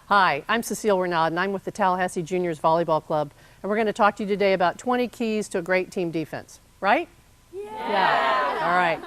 Hi, I'm Cecile Reynaud, and I'm with the Tallahassee Juniors Volleyball Club, and we're going to talk to you today about 20 keys to a great team defense. Right? Yeah. All right.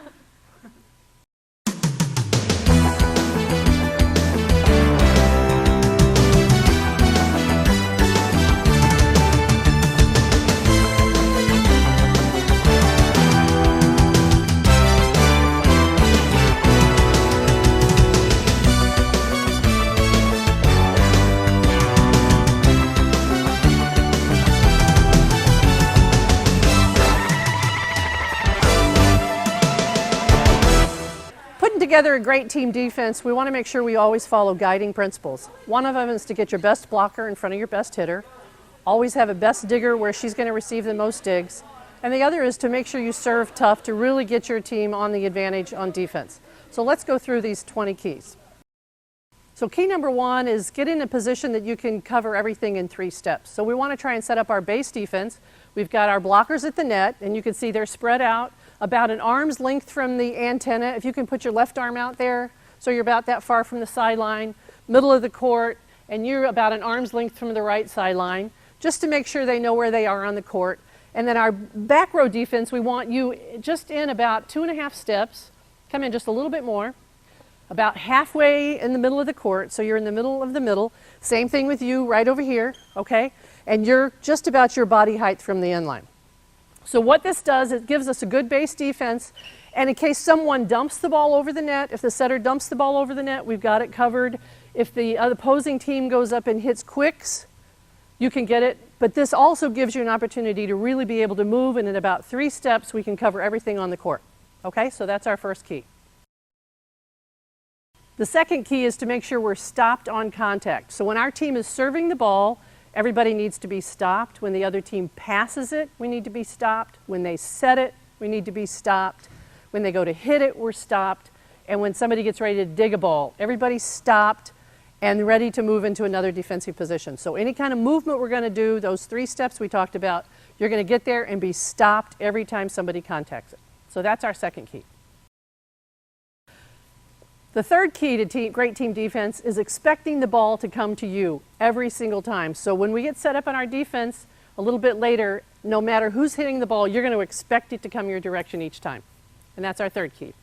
Together a great team defense, we want to make sure we always follow guiding principles. One of them is to get your best blocker in front of your best hitter. Always have a best digger where she's going to receive the most digs. And the other is to make sure you serve tough to really get your team on the advantage on defense. So let's go through these 20 keys. So key number one is get in a position that you can cover everything in 3 steps. So we want to try and set up our base defense. We've got our blockers at the net, and you can see they're spread out about an arm's length from the antenna. If you can put your left arm out there, so you're about that far from the sideline, middle of the court, and you're about an arm's length from the right sideline, just to make sure they know where they are on the court. And then our back row defense, we want you just in about 2.5 steps, come in just a little bit more, about halfway in the middle of the court, so you're in the middle of the middle. Same thing with you right over here, okay? And you're just about your body height from the end line. So what this does, it gives us a good base defense, and in case someone dumps the ball over the net, if the setter dumps the ball over the net, we've got it covered. If the opposing team goes up and hits quicks, you can get it, but this also gives you an opportunity to really be able to move, and in about 3 steps we can cover everything on the court. Okay, so that's our first key. The second key is to make sure we're stopped on contact. So when our team is serving the ball, everybody needs to be stopped. When the other team passes it, we need to be stopped. When they set it, we need to be stopped. When they go to hit it, we're stopped. And when somebody gets ready to dig a ball, everybody's stopped and ready to move into another defensive position. So any kind of movement we're going to do, those 3 steps we talked about, you're going to get there and be stopped every time somebody contacts it. So that's our second key. The third key to great team defense is expecting the ball to come to you every single time. So when we get set up on our defense a little bit later, no matter who's hitting the ball, you're going to expect it to come your direction each time. And that's our third key.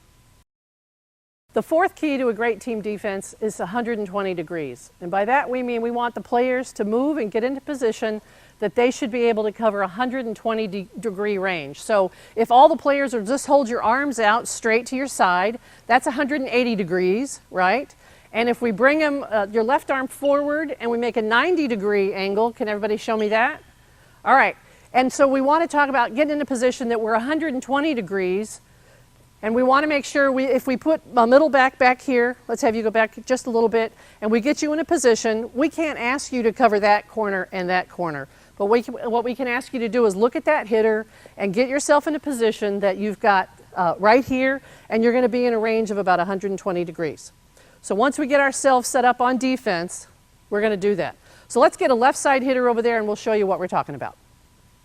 The fourth key to a great team defense is 120 degrees. And by that we mean we want the players to move and get into position that they should be able to cover 120 degree range. So if all the players are just hold your arms out straight to your side, that's 180 degrees, right? And if we bring them, your left arm forward and we make a 90-degree angle, can everybody show me that? All right, and so we want to talk about getting in a position that we're 120 degrees, and we want to make sure if we put a middle back here, let's have you go back just a little bit, and we get you in a position, we can't ask you to cover that corner and that corner. But what we can ask you to do is look at that hitter and get yourself in a position that you've got right here, and you're going to be in a range of about 120 degrees. So once we get ourselves set up on defense, we're going to do that. So let's get a left side hitter over there and we'll show you what we're talking about.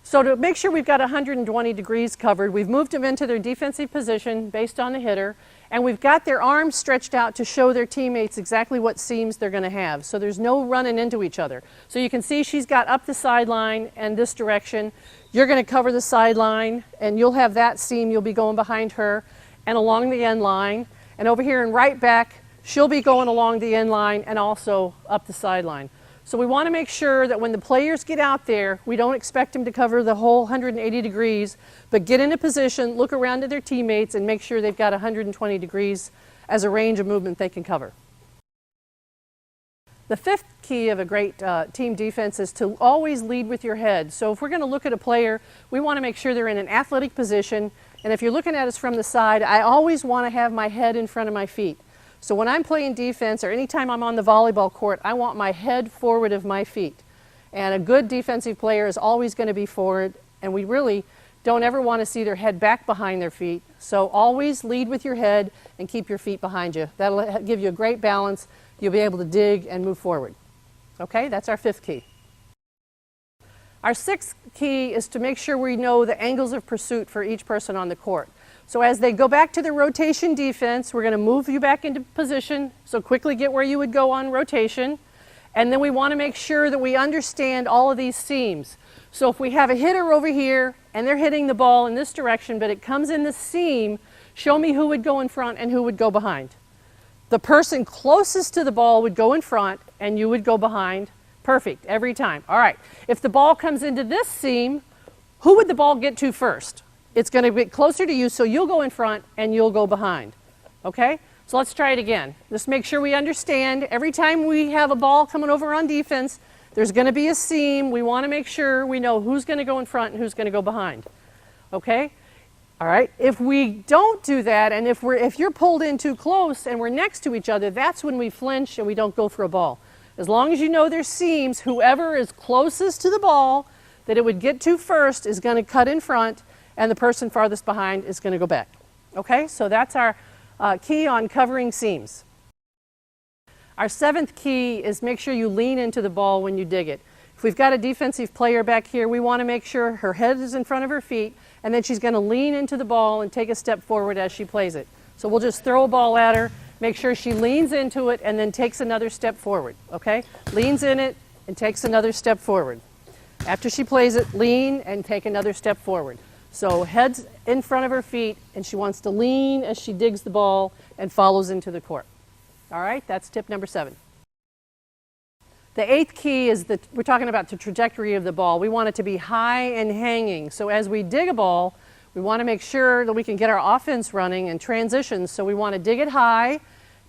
So to make sure we've got 120 degrees covered, we've moved them into their defensive position based on the hitter, and we've got their arms stretched out to show their teammates exactly what seams they're going to have. So there's no running into each other. So you can see she's got up the sideline and this direction. You're going to cover the sideline, and you'll have that seam. You'll be going behind her and along the end line. And over here and right back, she'll be going along the end line and also up the sideline. So we want to make sure that when the players get out there, we don't expect them to cover the whole 180 degrees, but get in a position, look around to their teammates, and make sure they've got 120 degrees as a range of movement they can cover. The fifth key of a great team defense is to always lead with your head. So if we're going to look at a player, we want to make sure they're in an athletic position, and if you're looking at us from the side, I always want to have my head in front of my feet. So when I'm playing defense or anytime I'm on the volleyball court, I want my head forward of my feet. And a good defensive player is always going to be forward, and we really don't ever want to see their head back behind their feet. So always lead with your head and keep your feet behind you. That'll give you a great balance. You'll be able to dig and move forward. Okay, that's our fifth key. Our sixth key is to make sure we know the angles of pursuit for each person on the court. So as they go back to the rotation defense, we're going to move you back into position. So quickly get where you would go on rotation. And then we want to make sure that we understand all of these seams. So if we have a hitter over here and they're hitting the ball in this direction, but it comes in the seam, show me who would go in front and who would go behind. The person closest to the ball would go in front and you would go behind. Perfect, every time. All right, if the ball comes into this seam, who would the ball get to first? It's going to get closer to you, so you'll go in front and you'll go behind. Okay? So let's try it again. Just make sure we understand every time we have a ball coming over on defense, there's going to be a seam. We want to make sure we know who's going to go in front and who's going to go behind. Okay? All right? If we don't do that, and if you're pulled in too close and we're next to each other, that's when we flinch and we don't go for a ball. As long as you know there's seams, whoever is closest to the ball that it would get to first is going to cut in front, and the person farthest behind is going to go back. Okay? So that's our key on covering seams. Our 7th key is make sure you lean into the ball when you dig it. If we've got a defensive player back here, we want to make sure her head is in front of her feet, and then she's going to lean into the ball and take a step forward as she plays it. So we'll just throw a ball at her, make sure she leans into it, and then takes another step forward. Okay? Leans in it and takes another step forward. After she plays it, lean and take another step forward. So head's in front of her feet, and she wants to lean as she digs the ball and follows into the court. All right, that's tip number 7. The 8th key is that we're talking about the trajectory of the ball. We want it to be high and hanging. So as we dig a ball, we want to make sure that we can get our offense running and transitions. So we want to dig it high,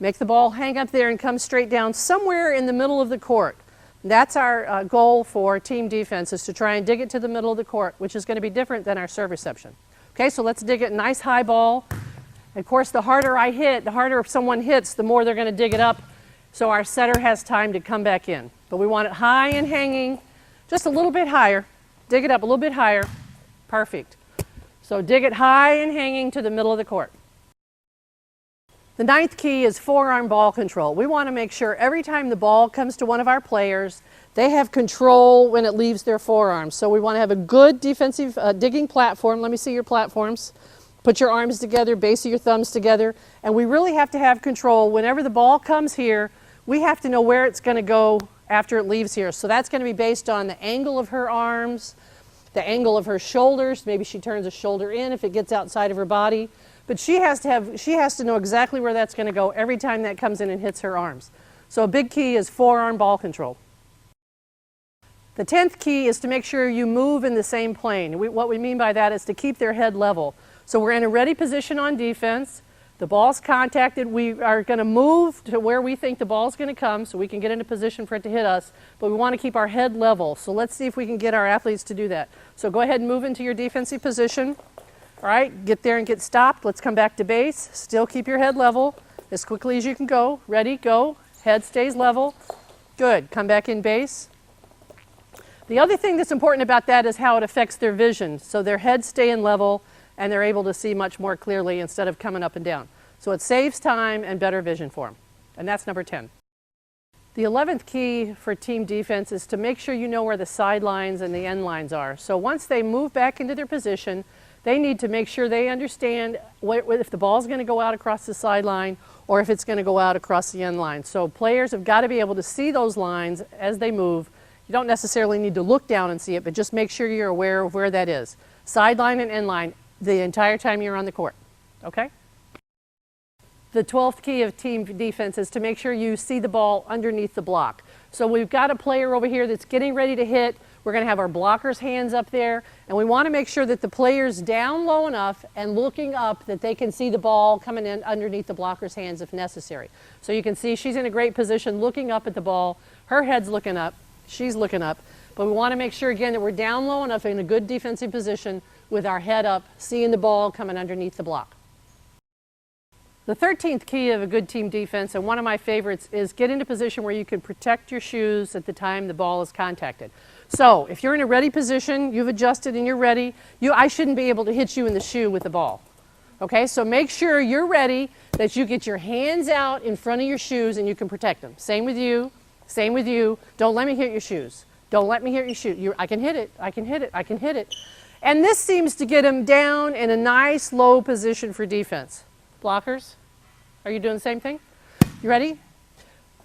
make the ball hang up there and come straight down somewhere in the middle of the court. That's our goal for team defense, is to try and dig it to the middle of the court, which is going to be different than our serve reception. Okay, so let's dig it, nice high ball. Of course, the harder I hit, the harder if someone hits, the more they're going to dig it up, so our setter has time to come back in. But we want it high and hanging, just a little bit higher. Dig it up a little bit higher. Perfect. So dig it high and hanging to the middle of the court. The 9th key is forearm ball control. We want to make sure every time the ball comes to one of our players, they have control when it leaves their forearms. So we want to have a good defensive digging platform. Let me see your platforms. Put your arms together, base of your thumbs together, and we really have to have control. Whenever the ball comes here, we have to know where it's going to go after it leaves here. So that's going to be based on the angle of her arms, the angle of her shoulders. Maybe she turns a shoulder in if it gets outside of her body. But she has to know exactly where that's going to go every time that comes in and hits her arms. So a big key is forearm ball control. The 10th key is to make sure you move in the same plane. What we mean by that is to keep their head level. So we're in a ready position on defense. The ball's contacted. We are going to move to where we think the ball's going to come so we can get into position for it to hit us. But we want to keep our head level. So let's see if we can get our athletes to do that. So go ahead and move into your defensive position. All right, get there and get stopped. Let's come back to base. Still keep your head level as quickly as you can go. Ready, go. Head stays level. Good. Come back in base. The other thing that's important about that is how it affects their vision. So their heads stay in level and they're able to see much more clearly instead of coming up and down. So it saves time and better vision for them. And that's number 10. The 11th key for team defense is to make sure you know where the sidelines and the end lines are. So once they move back into their position, they need to make sure they understand if the ball's going to go out across the sideline or if it's going to go out across the end line. So players have got to be able to see those lines as they move. You don't necessarily need to look down and see it, but just make sure you're aware of where that is. Sideline and end line the entire time you're on the court. Okay? The 12th key of team defense is to make sure you see the ball underneath the block. So we've got a player over here that's getting ready to hit. We're going to have our blockers' hands up there, and we want to make sure that the player's down low enough and looking up that they can see the ball coming in underneath the blocker's hands if necessary. So you can see she's in a great position looking up at the ball. Her head's looking up. She's looking up. But we want to make sure, again, that we're down low enough in a good defensive position with our head up, seeing the ball coming underneath the block. The 13th key of a good team defense, and one of my favorites, is get into a position where you can protect your shoes at the time the ball is contacted. So if you're in a ready position, you've adjusted and you're ready, I shouldn't be able to hit you in the shoe with the ball. Okay, so make sure you're ready, that you get your hands out in front of your shoes and you can protect them. Same with you, same with you. Don't let me hit your shoes. Don't let me hit your shoe. I can hit it, I can hit it, I can hit it. And this seems to get them down in a nice low position for defense. Blockers, are you doing the same thing? You ready?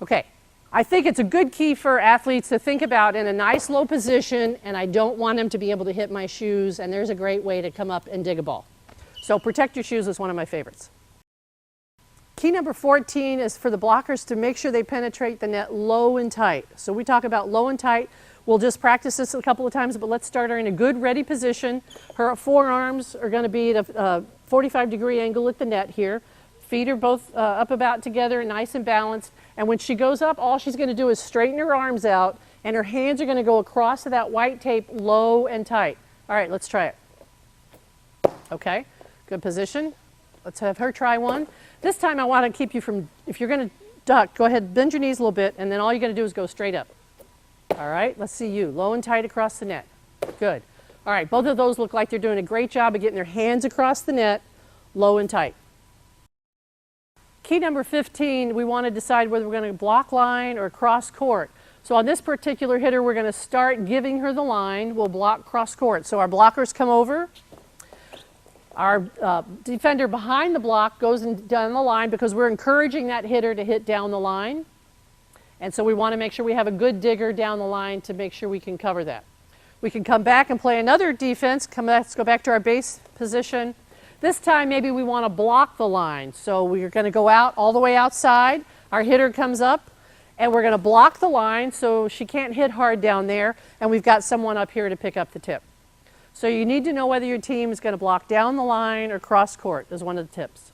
Okay. I think it's a good key for athletes to think about in a nice low position, and I don't want them to be able to hit my shoes, and there's a great way to come up and dig a ball. So protect your shoes is one of my favorites. Key number 14 is for the blockers to make sure they penetrate the net low and tight. So we talk about low and tight. We'll just practice this a couple of times, but let's start her in a good ready position. Her forearms are going to be at a 45-degree angle at the net here. Feet are both up about together, nice and balanced. And when she goes up, all she's going to do is straighten her arms out, and her hands are going to go across to that white tape low and tight. All right, let's try it. Okay, good position. Let's have her try one. This time I want to keep you from, if you're going to duck, go ahead, bend your knees a little bit, and then all you're going to do is go straight up. All right, let's see you. Low and tight across the net. Good. All right, both of those look like they're doing a great job of getting their hands across the net, low and tight. Key number 15, we want to decide whether we're going to block line or cross court. So on this particular hitter, we're going to start giving her the line. We'll block cross court. So our blockers come over. Our defender behind the block goes down the line because we're encouraging that hitter to hit down the line. And so we want to make sure we have a good digger down the line to make sure we can cover that. We can come back and play another defense. Let's go back to our base position. This time maybe we want to block the line. So we're going to go out all the way outside. Our hitter comes up and we're going to block the line so she can't hit hard down there. And we've got someone up here to pick up the tip. So you need to know whether your team is going to block down the line or cross court is one of the tips.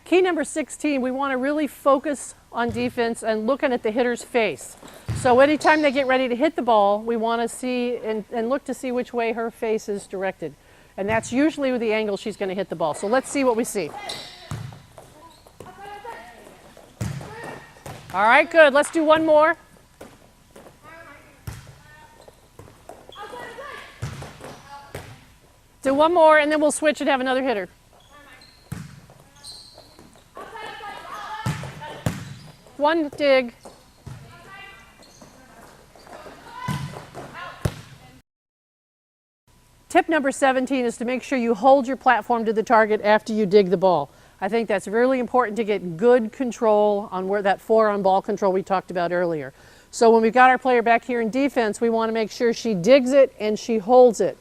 Key number 16, we want to really focus on defense and looking at the hitter's face. So anytime they get ready to hit the ball, we want to see and look to see which way her face is directed. And that's usually with the angle she's going to hit the ball. So let's see what we see. All right, good. Let's do one more. Do one more, and then we'll switch and have another hitter. One dig. Tip number 17 is to make sure you hold your platform to the target after you dig the ball. I think that's really important to get good control on where that forearm ball control we talked about earlier. So when we've got our player back here in defense, we want to make sure she digs it and she holds it.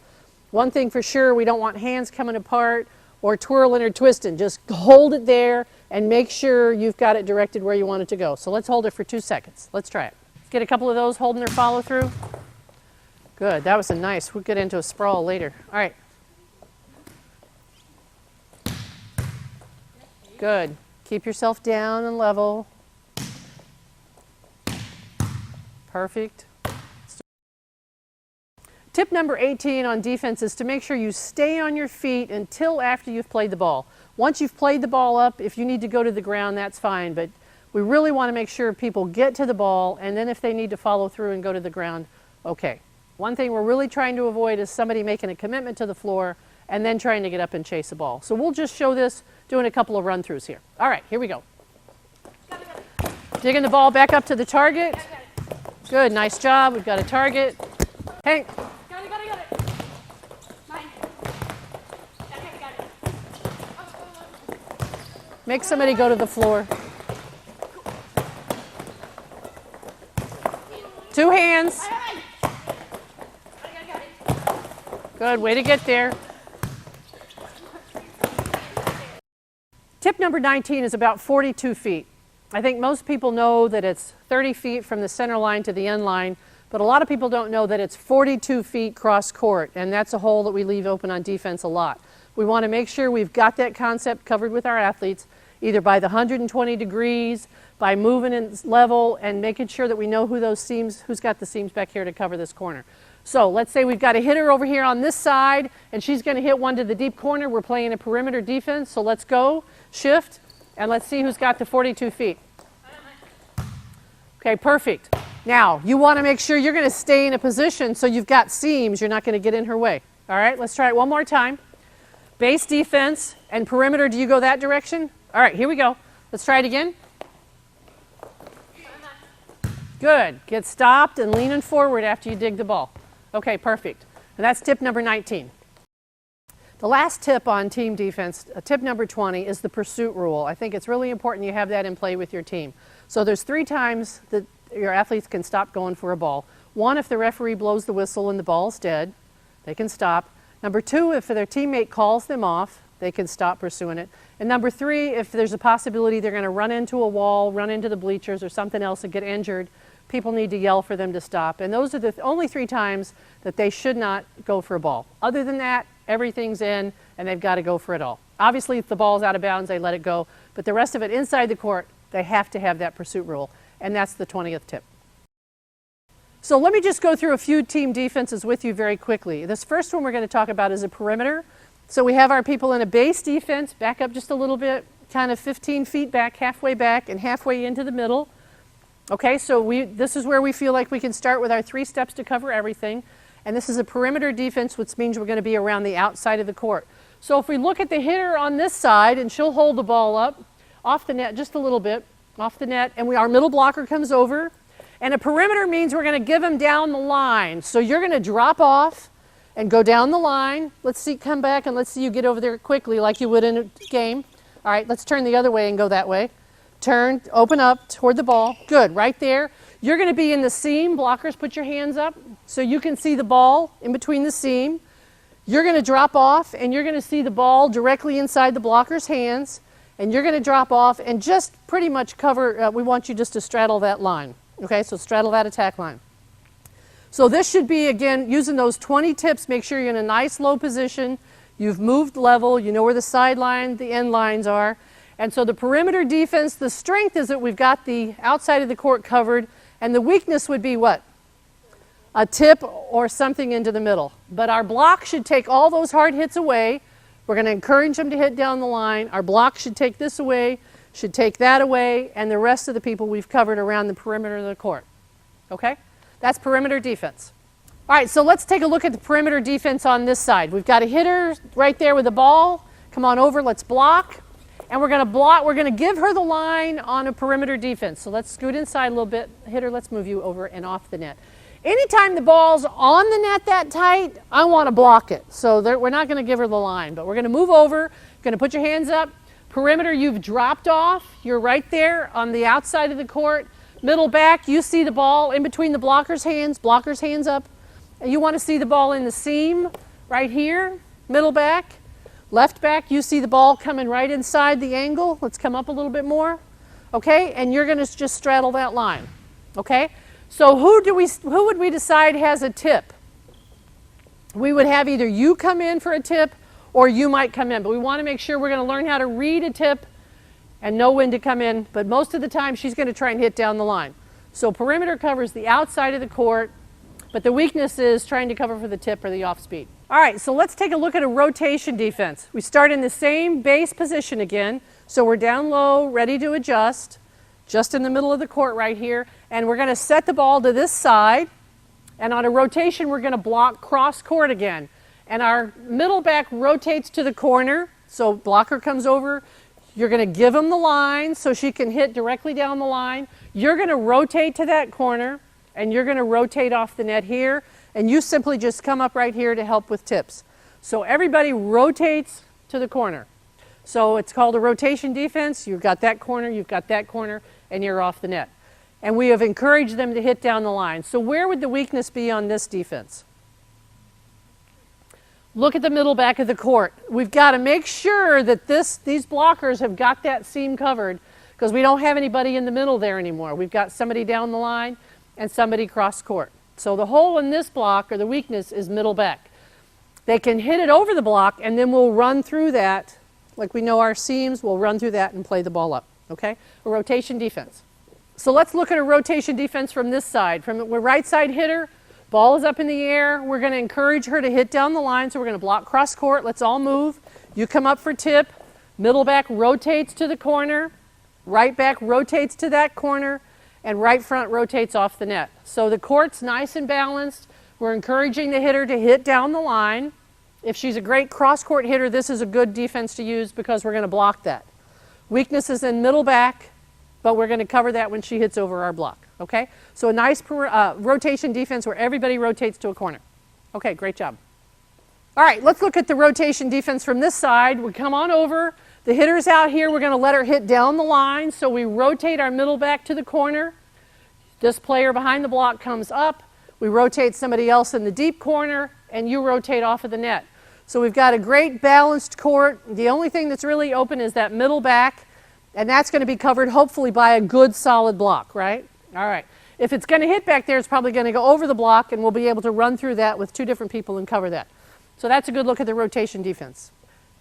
One thing for sure, we don't want hands coming apart or twirling or twisting. Just hold it there and make sure you've got it directed where you want it to go. So let's hold it for 2 seconds. Let's try it. Let's get a couple of those holding their follow through. Good, that was a nice, we'll get into a sprawl later. All right. Good, keep yourself down and level. Perfect. Tip number 18 on defense is to make sure you stay on your feet until after you've played the ball. Once you've played the ball up, if you need to go to the ground, that's fine, but we really want to make sure people get to the ball, and then if they need to follow through and go to the ground, okay. One thing we're really trying to avoid is somebody making a commitment to the floor and then trying to get up and chase the ball. So we'll just show this doing a couple of run-throughs here. All right, here we go. Digging the ball back up to the target. Good, nice job. We've got a target. Hank. Make somebody go to the floor. 2 hands. Good, way to get there. Tip number 19 is about 42 feet. I think most people know that it's 30 feet from the center line to the end line, but a lot of people don't know that it's 42 feet cross court, and that's a hole that we leave open on defense a lot. We want to make sure we've got that concept covered with our athletes, either by the 120 degrees, by moving in level, and making sure that we know who those seams, who's got the seams back here to cover this corner. So let's say we've got a hitter over here on this side, and she's going to hit one to the deep corner. We're playing a perimeter defense, so let's go, shift, and let's see who's got the 42 feet. Okay, perfect. Now, you want to make sure you're going to stay in a position so you've got seams. You're not going to get in her way. All right, let's try it one more time. Base defense and perimeter, do you go that direction? All right, here we go. Let's try it again. Good. Get stopped and leaning forward after you dig the ball. Okay, perfect. And that's tip number 19. The last tip on team defense, tip number 20, is the pursuit rule. I think it's really important you have that in play with your team. So there's 3 times that your athletes can stop going for a ball. 1, if the referee blows the whistle and the ball's dead, they can stop. Number 2, if their teammate calls them off, they can stop pursuing it. And number 3, if there's a possibility they're going to run into a wall, run into the bleachers or something else and get injured, people need to yell for them to stop. And those are the only 3 times that they should not go for a ball. Other than that, everything's in and they've got to go for it all. Obviously, if the ball's out of bounds, they let it go. But the rest of it inside the court, they have to have that pursuit rule. And that's the 20th tip. So let me just go through a few team defenses with you very quickly. This first one we're going to talk about is a perimeter. So we have our people in a base defense, back up just a little bit, kind of 15 feet back, and halfway into the middle. Okay, so this is where we feel like we can start with our 3 steps to cover everything. And this is a perimeter defense, which means we're going to be around the outside of the court. So if we look at the hitter on this side, and she'll hold the ball up off the net just a little bit, off the net, and our middle blocker comes over. And a perimeter means we're going to give them down the line. So you're going to drop off and go down the line. Let's see, come back and let's see you get over there quickly like you would in a game. All right, let's turn the other way and go that way. Turn, open up toward the ball. Good, right there. You're going to be in the seam. Blockers, put your hands up so you can see the ball in between the seam. You're going to drop off and you're going to see the ball directly inside the blocker's hands. And you're going to drop off and just pretty much cover, we want you just to straddle that line. Okay, so straddle that attack line. So this should be, again, using those 20 tips, make sure you're in a nice low position. You've moved level. You know where the sideline, the end lines are. And so the perimeter defense, the strength is that we've got the outside of the court covered. And the weakness would be what? A tip or something into the middle. But our block should take all those hard hits away. We're going to encourage them to hit down the line. Our block should take this away, should take that away, and the rest of the people we've covered around the perimeter of the court. Okay? That's perimeter defense. All right, so let's take a look at the perimeter defense on this side. We've got a hitter right there with the ball. Come on over, let's block. And we're going to block, we're going to give her the line on a perimeter defense. So let's scoot inside a little bit. Hitter, let's move you over and off the net. Anytime the ball's on the net that tight, I want to block it. So we're not going to give her the line, but we're going to move over, going to put your hands up. Perimeter, you've dropped off. You're right there on the outside of the court. Middle back, you see the ball in between the blocker's hands up. And you want to see the ball in the seam right here. Middle back, left back, you see the ball coming right inside the angle. Let's come up a little bit more. Okay, and you're going to just straddle that line. Okay, so who would we decide has a tip? We would have either you come in for a tip or you might come in, but we want to make sure we're going to learn how to read a tip and know when to come in, but most of the time she's going to try and hit down the line. So perimeter covers the outside of the court, but the weakness is trying to cover for the tip or the off speed. All right, so let's take a look at a rotation defense. We start in the same base position again, so we're down low, ready to adjust, just in the middle of the court right here, and we're going to set the ball to this side, and on a rotation we're going to block cross court again. And our middle back rotates to the corner, so blocker comes over. You're going to give him the line so she can hit directly down the line. You're going to rotate to that corner, and you're going to rotate off the net here, and you simply just come up right here to help with tips. So everybody rotates to the corner. So it's called a rotation defense. You've got that corner, and you're off the net. And we have encouraged them to hit down the line. So where would the weakness be on this defense? Look at the middle back of the court. We've got to make sure that these blockers have got that seam covered because we don't have anybody in the middle there anymore. We've got somebody down the line and somebody cross court. So the hole in this block, or the weakness, is middle back. They can hit it over the block and then we'll run through that. Like we know our seams, we'll run through that and play the ball up. Okay? A rotation defense. So let's look at a rotation defense from this side. We're right side hitter. Ball is up in the air. We're going to encourage her to hit down the line, so we're going to block cross court. Let's all move. You come up for tip. Middle back rotates to the corner. Right back rotates to that corner. And right front rotates off the net. So the court's nice and balanced. We're encouraging the hitter to hit down the line. If she's a great cross court hitter, this is a good defense to use because we're going to block that. Weakness is in middle back, but we're going to cover that when she hits over our block. Okay, so a nice rotation defense where everybody rotates to a corner. Okay, great job. All right, let's look at the rotation defense from this side. We come on over. The hitter's out here. We're going to let her hit down the line. So we rotate our middle back to the corner. This player behind the block comes up. We rotate somebody else in the deep corner, and you rotate off of the net. So we've got a great balanced court. The only thing that's really open is that middle back, and that's going to be covered hopefully by a good solid block, right? All right. If it's going to hit back there, it's probably going to go over the block, and we'll be able to run through that with two different people and cover that. So that's a good look at the rotation defense.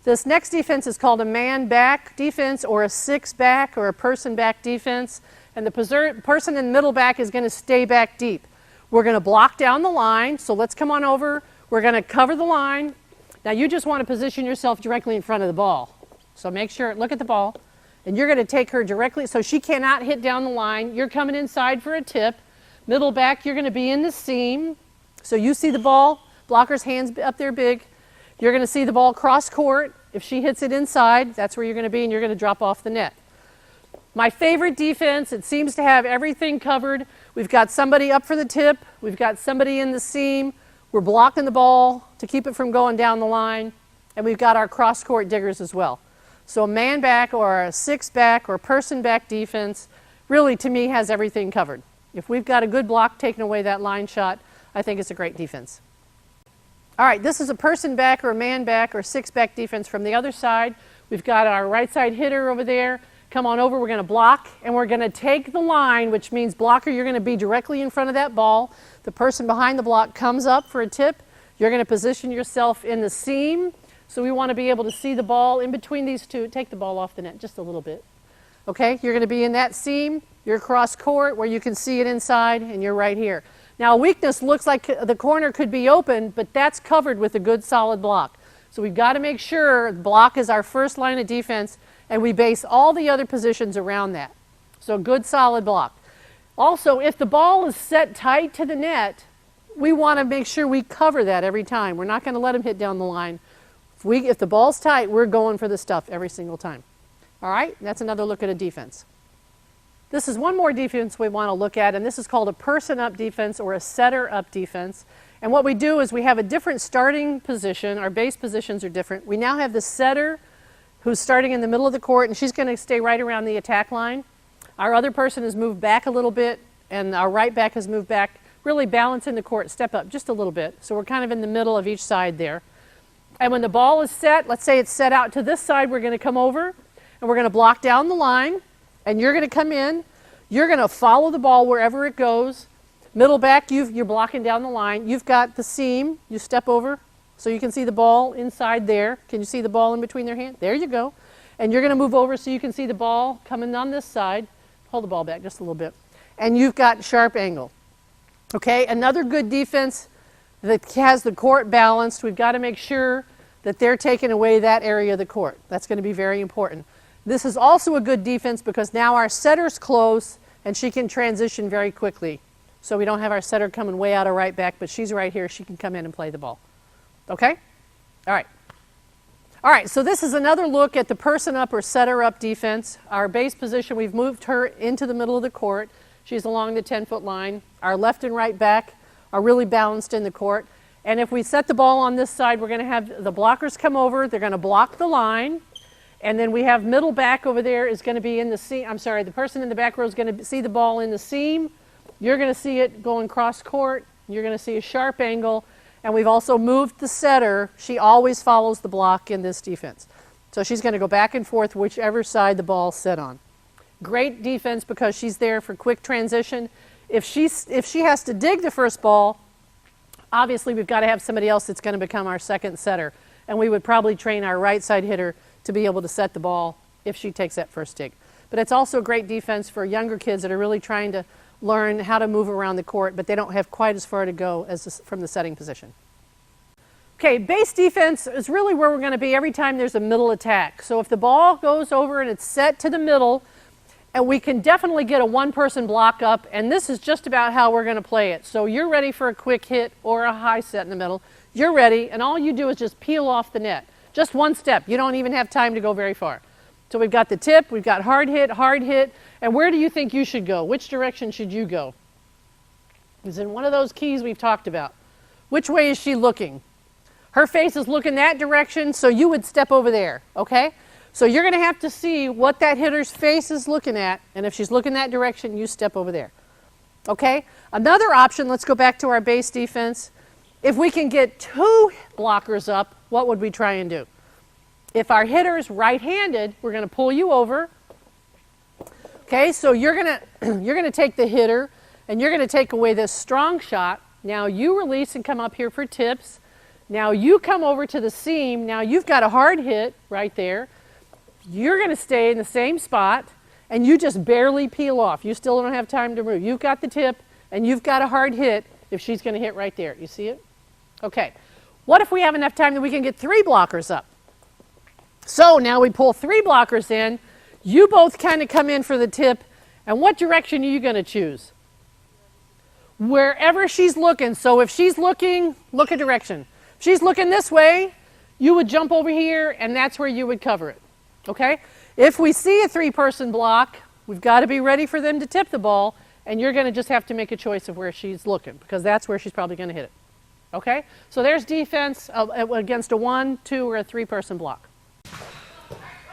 This next defense is called a man back defense or a six back or a person back defense. And the person in the middle back is going to stay back deep. We're going to block down the line. So let's come on over. We're going to cover the line. Now you just want to position yourself directly in front of the ball. So make sure, look at the ball. And you're going to take her directly, so she cannot hit down the line. You're coming inside for a tip. Middle back, you're going to be in the seam. So you see the ball. Blocker's hands up there big. You're going to see the ball cross court. If she hits it inside, that's where you're going to be, and you're going to drop off the net. My favorite defense, it seems to have everything covered. We've got somebody up for the tip. We've got somebody in the seam. We're blocking the ball to keep it from going down the line. And we've got our cross court diggers as well. So a man back or a six back or person back defense really, to me, has everything covered. If we've got a good block taking away that line shot, I think it's a great defense. All right, this is a person back or a man back or six back defense from the other side. We've got our right side hitter over there. Come on over, we're going to block, and we're going to take the line, which means blocker, you're going to be directly in front of that ball. The person behind the block comes up for a tip. You're going to position yourself in the seam. So we want to be able to see the ball in between these two. Take the ball off the net just a little bit. Okay, you're going to be in that seam. You're across court where you can see it inside, and you're right here. Now, a weakness looks like the corner could be open, but that's covered with a good solid block. So we've got to make sure the block is our first line of defense, and we base all the other positions around that. So good solid block. Also, if the ball is set tight to the net, we want to make sure we cover that every time. We're not going to let them hit down the line. If the ball's tight, we're going for the stuff every single time. All right, that's another look at a defense. This is one more defense we want to look at, and this is called a person up defense or a setter up defense. And what we do is we have a different starting position. Our base positions are different. We now have the setter who's starting in the middle of the court, and she's going to stay right around the attack line. Our other person has moved back a little bit, and our right back has moved back, really balancing the court, step up just a little bit. So we're kind of in the middle of each side there. And when the ball is set, let's say it's set out to this side, we're going to come over, and we're going to block down the line, and you're going to come in. You're going to follow the ball wherever it goes. Middle back, you're blocking down the line. You've got the seam. You step over so you can see the ball inside there. Can you see the ball in between their hands? There you go. And you're going to move over so you can see the ball coming on this side. Hold the ball back just a little bit. And you've got sharp angle. Okay, another good defense that has the court balanced. We've got to make sure that they're taking away that area of the court. That's going to be very important. This is also a good defense because now our setter's close and she can transition very quickly. So we don't have our setter coming way out of right back, but she's right here. She can come in and play the ball. Okay? All right. All right, so this is another look at the person up or setter up defense. Our base position, we've moved her into the middle of the court. She's along the 10-foot line. Our left and right back are really balanced in the court. And if we set the ball on this side, we're going to have the blockers come over. They're going to block the line. And then we have middle back over there is going to be in the seam. I'm sorry, the person in the back row is going to see the ball in the seam. You're going to see it going cross court. You're going to see a sharp angle. And we've also moved the setter. She always follows the block in this defense. So she's going to go back and forth whichever side the ball's set on. Great defense because she's there for quick transition. If she has to dig the first ball, obviously we've got to have somebody else that's going to become our second setter. And we would probably train our right side hitter to be able to set the ball if she takes that first dig. But it's also a great defense for younger kids that are really trying to learn how to move around the court, but they don't have quite as far to go as from the setting position. Okay, base defense is really where we're going to be every time there's a middle attack. So if the ball goes over and it's set to the middle, and we can definitely get a one-person block up, and this is just about how we're going to play it. So you're ready for a quick hit or a high set in the middle. You're ready, and all you do is just peel off the net. Just one step. You don't even have time to go very far. So we've got the tip, we've got hard hit, and where do you think you should go? Which direction should you go? It's in one of those keys we've talked about. Which way is she looking? Her face is looking that direction, so you would step over there, okay? So you're going to have to see what that hitter's face is looking at, and if she's looking that direction, you step over there, okay? Another option, let's go back to our base defense. If we can get 2 blockers up, what would we try and do? If our hitter's right-handed, we're going to pull you over. Okay, so you're going to take the hitter, and you're going to take away this strong shot. Now you release and come up here for tips. Now you come over to the seam. Now you've got a hard hit right there. You're going to stay in the same spot, and you just barely peel off. You still don't have time to move. You've got the tip, and you've got a hard hit if she's going to hit right there. You see it? Okay. What if we have enough time that we can get 3 blockers up? So now we pull 3 blockers in. You both kind of come in for the tip, and what direction are you going to choose? Wherever she's looking. So if she's looking, look a direction. If she's looking this way, you would jump over here, and that's where you would cover it. Okay? If we see a 3-person block, we've got to be ready for them to tip the ball, and you're going to just have to make a choice of where she's looking, because that's where she's probably going to hit it. Okay? So there's defense against a 1, 2, or a 3-person block.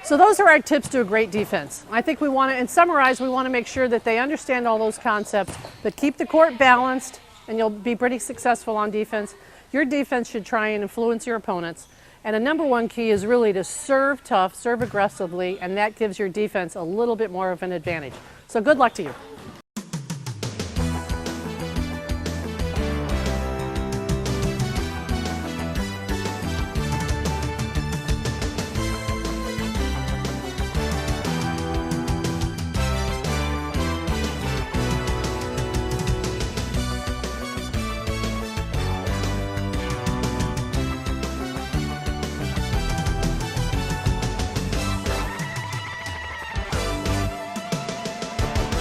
So those are our tips to a great defense. I think we want to, and summarize, we want to make sure that they understand all those concepts, but keep the court balanced, and you'll be pretty successful on defense. Your defense should try and influence your opponents. And a number 1 key is really to serve tough, serve aggressively, and that gives your defense a little bit more of an advantage. So good luck to you.